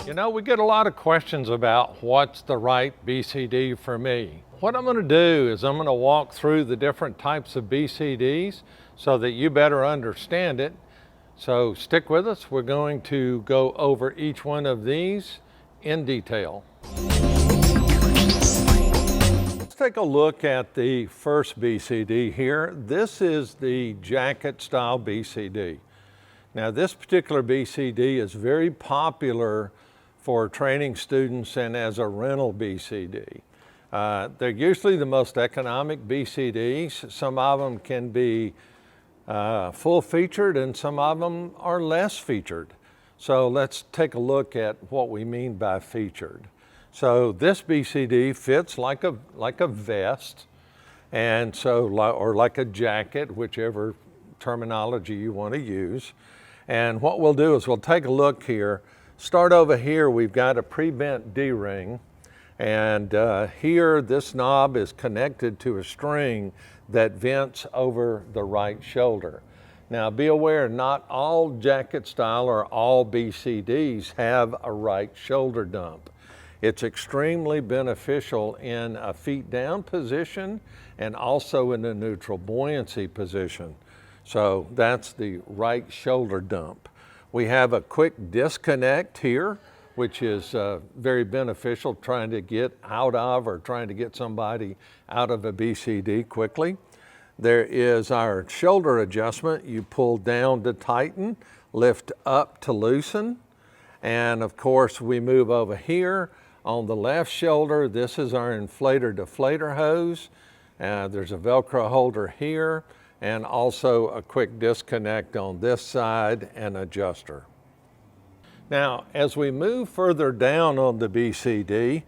You know, we get a lot of questions about what's the right BCD for me. What I'm going to do is I'm going to walk through the different types of BCDs so that you better understand it. So stick with us. We're going to go over each one of these in detail. Let's take a look at the first BCD here. This is the jacket style BCD. Now this particular BCD is very popular for training students and as a rental BCD. They're usually the most economic BCDs. Some of them can be full featured and some of them are less featured. So let's take a look at what we mean by featured. So this BCD fits like a vest, and so or like a jacket, whichever terminology you want to use. And what we'll do is we'll take a look here. Start over here, we've got a pre-bent D-ring, and here this knob is connected to a string that vents over the right shoulder. Now be aware, not all jacket style or all BCDs have a right shoulder dump. It's extremely beneficial in a feet down position and also in a neutral buoyancy position. So that's the right shoulder dump. We have a quick disconnect here, which is very beneficial trying to get out of or trying to get somebody out of a BCD quickly. There is our shoulder adjustment. You pull down to tighten, lift up to loosen. And of course, we move over here on the left shoulder. This is our inflator deflator hose. There's a Velcro holder here, and also a quick disconnect on this side and adjuster. Now, as we move further down on the BCD,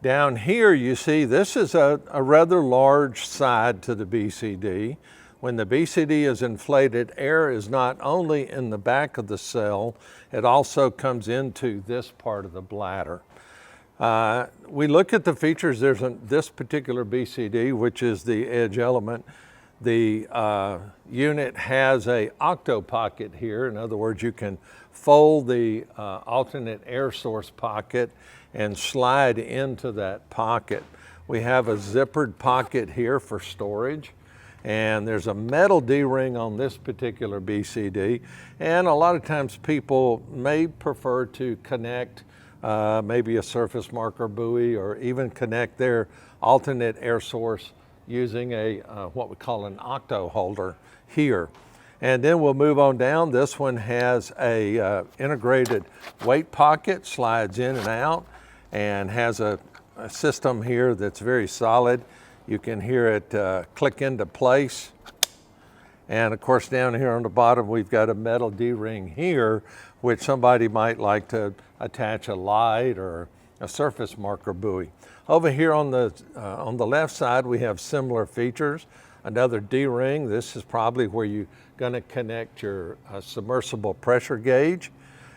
down here you see this is a rather large side to the BCD. When the BCD is inflated, air is not only in the back of the cell, it also comes into this part of the bladder. We look at the features. There's this particular BCD, which is the edge element. The unit has a octo pocket here. In other words, you can fold the alternate air source pocket and slide into that pocket. We have a zippered pocket here for storage, and there's a metal D-ring on this particular BCD, and a lot of times people may prefer to connect maybe a surface marker buoy or even connect their alternate air source using a what we call an octo holder here. And then we'll move on down. This one has a integrated weight pocket, slides in and out, and has a system here that's very solid. You can hear it click into place. And of course down here on the bottom we've got a metal D-ring here, which somebody might like to attach a light or a surface marker buoy. Over here on the left side, we have similar features. Another D-ring. This is probably where you're going to connect your submersible pressure gauge.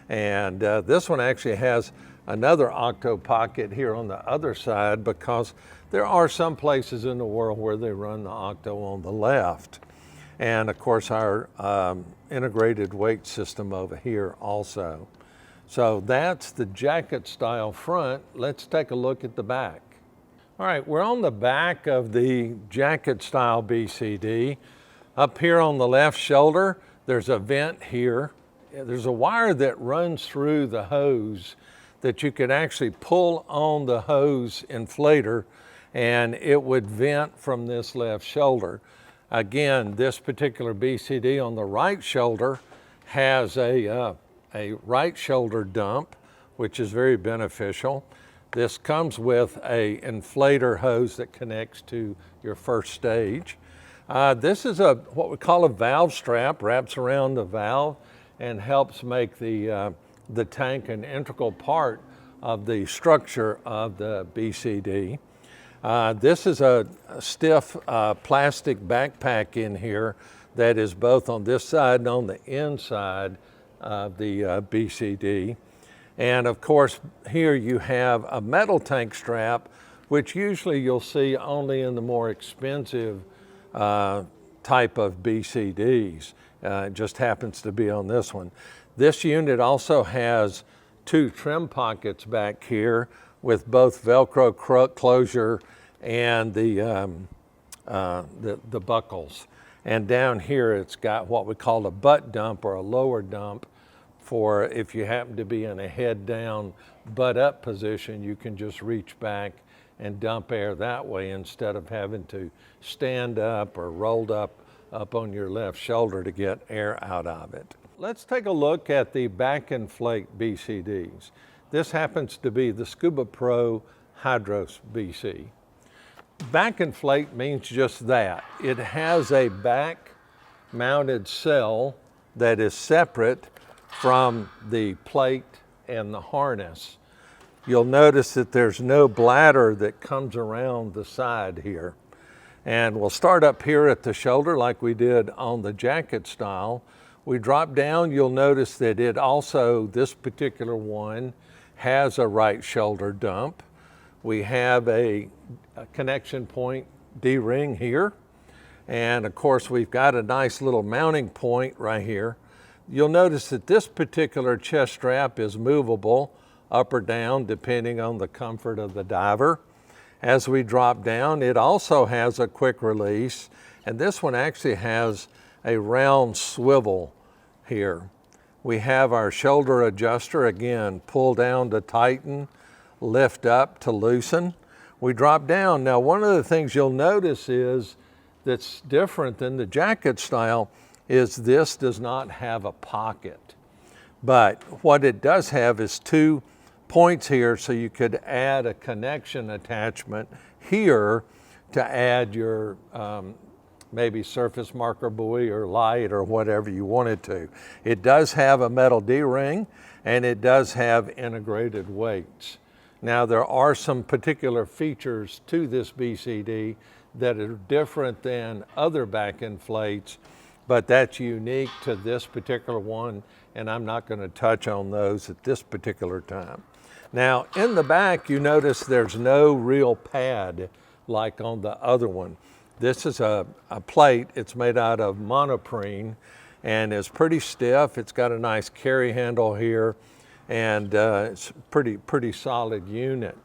And this one actually has another octo pocket here on the other side, because there are some places in the world where they run the octo on the left. And of course, our integrated weight system over here also. So that's the jacket style front. Let's take a look at the back. All right, we're on the back of the jacket style BCD. Up here on the left shoulder, there's a vent here. There's a wire that runs through the hose that you could actually pull on the hose inflator, and it would vent from this left shoulder. Again, this particular BCD on the right shoulder has a right shoulder dump, which is very beneficial. This comes with a inflator hose that connects to your first stage. This is what we call a valve strap, wraps around the valve and helps make the tank an integral part of the structure of the BCD. This is a stiff plastic backpack in here that is both on this side and on the inside of the BCD. And of course, here you have a metal tank strap, which usually you'll see only in the more expensive type of BCDs. It just happens to be on this one. This unit also has two trim pockets back here with both Velcro closure and the buckles. And down here it's got what we call a butt dump or a lower dump for if you happen to be in a head down, butt up position, you can just reach back and dump air that way instead of having to stand up or rolled up on your left shoulder to get air out of it. Let's take a look at the back inflate BCDs. This happens to be the Scuba Pro Hydros BC. Back inflate means just that. It has a back mounted cell that is separate from the plate and the harness. You'll notice that there's no bladder that comes around the side here. And we'll start up here at the shoulder like we did on the jacket style. We drop down, you'll notice that it also, this particular one, has a right shoulder dump. We have a connection point D-ring here. And of course, we've got a nice little mounting point right here. You'll notice that this particular chest strap is movable up or down depending on the comfort of the diver. As we drop down, it also has a quick release, and this one actually has a round swivel here. We have our shoulder adjuster, again, pull down to tighten, lift up to loosen. We drop down. Now, one of the things you'll notice is that's different than the jacket style is this does not have a pocket. But what it does have is two points here, so you could add a connection attachment here to add your maybe surface marker buoy or light or whatever you wanted to. It does have a metal D-ring and it does have integrated weights. Now there are some particular features to this BCD that are different than other back inflates, but that's unique to this particular one, and I'm not going to touch on those at this particular time. Now, in the back, you notice there's no real pad like on the other one. This is a plate. It's made out of monoprene and is pretty stiff. It's got a nice carry handle here, and it's a pretty solid unit.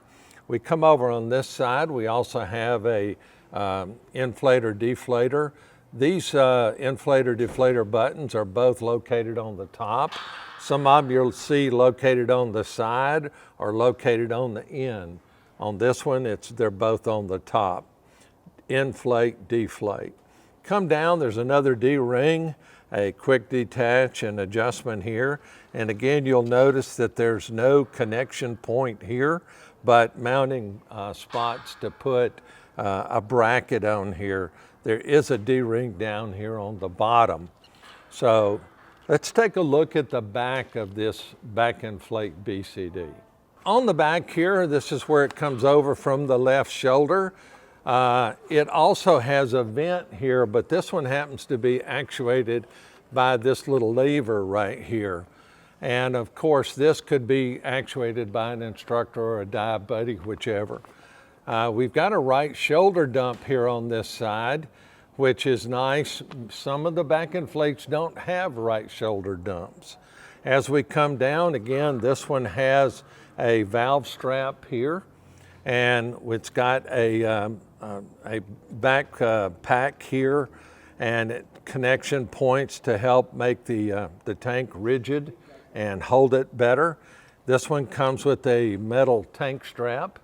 We come over on this side. We also have a inflator deflator. These inflator deflator buttons are both located on the top. Some of them you'll see located on the side or located on the end. On this one, they're both on the top. Inflate, deflate. Come down, there's another D-ring, a quick detach and adjustment here. And again, you'll notice that there's no connection point here, but mounting spots to put a bracket on here. There is a D-ring down here on the bottom. So let's take a look at the back of this back inflate BCD. On the back here, this is where it comes over from the left shoulder. It also has a vent here, but this one happens to be actuated by this little lever right here. And of course, this could be actuated by an instructor or a dive buddy, whichever. We've got a right shoulder dump here on this side, which is nice. Some of the back inflates don't have right shoulder dumps. As we come down, again, this one has a valve strap here, and it's got a back pack here and connection points to help make the tank rigid and hold it better. This one comes with a metal tank strap,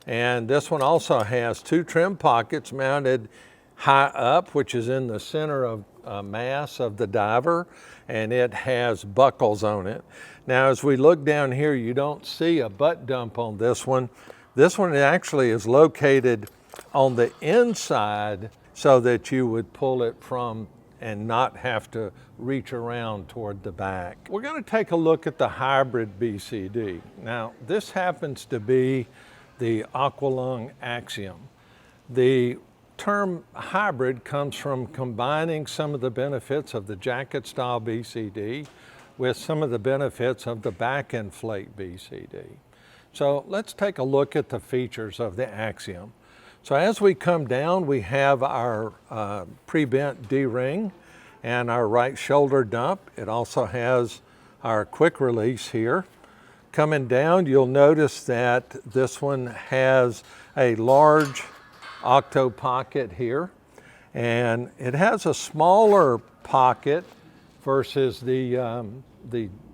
and this one also has two trim pockets mounted high up, which is in the center of mass of the diver, and it has buckles on it. Now, as we look down here, you don't see a butt dump on this one. This one actually is located on the inside so that you would pull it from and not have to reach around toward the back. We're going to take a look at the hybrid BCD. Now, this happens to be the Aqualung Axiom. The term hybrid comes from combining some of the benefits of the jacket style BCD with some of the benefits of the back inflate BCD. So let's take a look at the features of the Axiom. So as we come down, we have our pre-bent D-ring and our right shoulder dump. It also has our quick release here. Coming down, you'll notice that this one has a large octo pocket here, and it has a smaller pocket versus the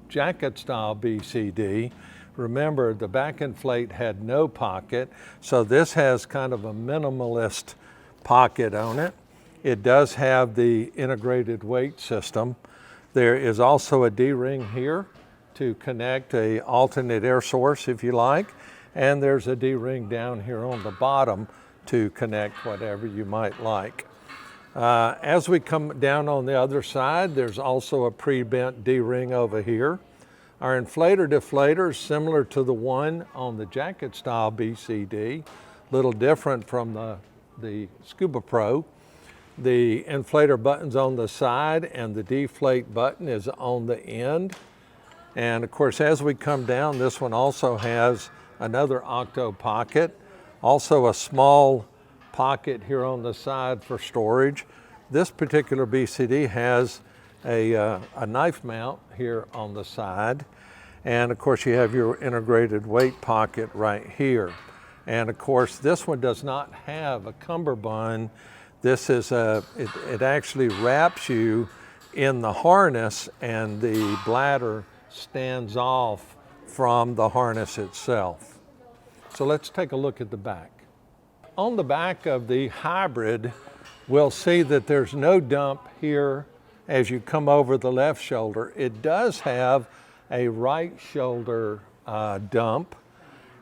jacket style BCD. Remember, the back inflate had no pocket, so this has kind of a minimalist pocket on it. It does have the integrated weight system. There is also a D-ring here to connect a alternate air source if you like, and there's a D-ring down here on the bottom to connect whatever you might like. As we come down on the other side, there's also a pre-bent D-ring over here. Our inflator deflator is similar to the one on the jacket style BCD, a little different from the Scuba Pro. The inflator button's on the side and the deflate button is on the end. And of course, as we come down, this one also has another octo pocket, also a small pocket here on the side for storage. This particular BCD has a knife mount here on the side. And of course, you have your integrated weight pocket right here. And of course, this one does not have a cummerbund. This is it actually wraps you in the harness, and the bladder stands off from the harness itself. So let's take a look at the back. On the back of the hybrid, we'll see that there's no dump here as you come over the left shoulder. It does have a right shoulder dump,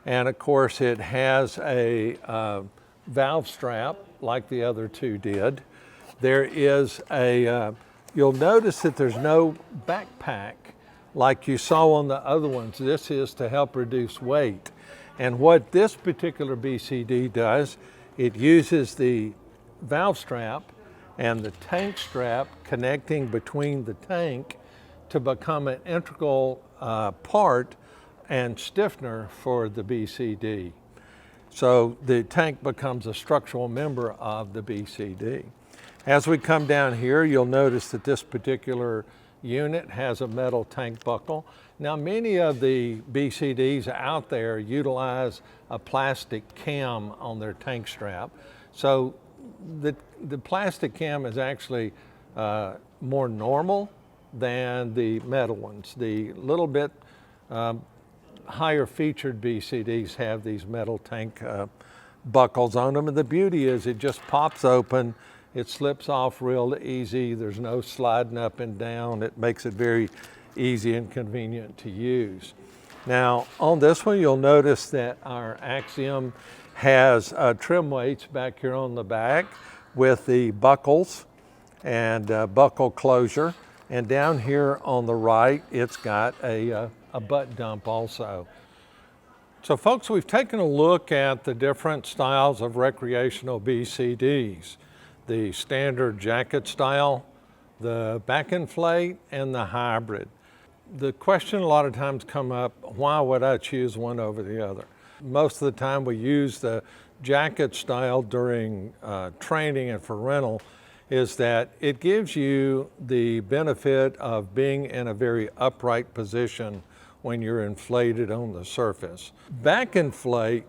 and of course it has a valve strap like the other two did. There is you'll notice that there's no backpack like you saw on the other ones. This is to help reduce weight. And what this particular BCD does, it uses the valve strap and the tank strap connecting between the tank to become an integral part and stiffener for the BCD. So the tank becomes a structural member of the BCD. As we come down here, you'll notice that this particular unit has a metal tank buckle. Now, many of the BCDs out there utilize a plastic cam on their tank strap. So the plastic cam is actually more normal than the metal ones. The little bit higher featured BCDs have these metal tank buckles on them, and the beauty is it just pops open, it slips off real easy, there's no sliding up and down, it makes it very easy and convenient to use. Now on this one, you'll notice that our Axiom has trim weights back here on the back with the buckles and buckle closure, and down here on the right it's got a butt dump also. So folks, we've taken a look at the different styles of recreational BCDs. The standard jacket style, the back inflate, and the hybrid. The question a lot of times come up, why would I choose one over the other? Most of the time we use the jacket style during training and for rental, is that it gives you the benefit of being in a very upright position when you're inflated on the surface. Back inflate,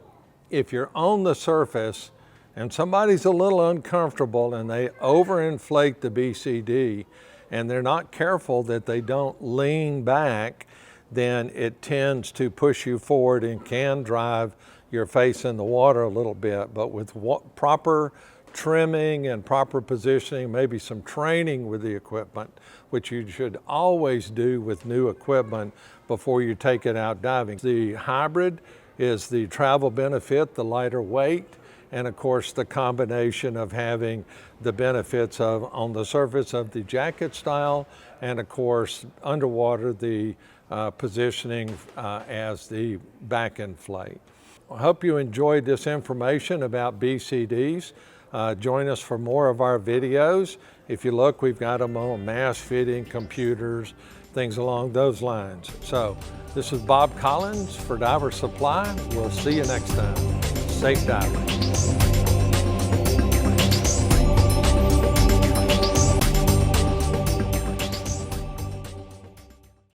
if you're on the surface and somebody's a little uncomfortable and they overinflate the BCD and they're not careful that they don't lean back, then it tends to push you forward and can drive your face in the water a little bit. But with proper trimming and proper positioning, maybe some training with the equipment, which you should always do with new equipment before you take it out diving. The hybrid is the travel benefit, the lighter weight, and of course the combination of having the benefits of on the surface of the jacket style, and of course underwater the positioning as the back inflate. I hope you enjoyed this information about BCDs. Join us for more of our videos. If you look, we've got them on mass fitting, computers, things along those lines. So this is Bob Collins for Diver Supply. We'll see you next time. Safe diving.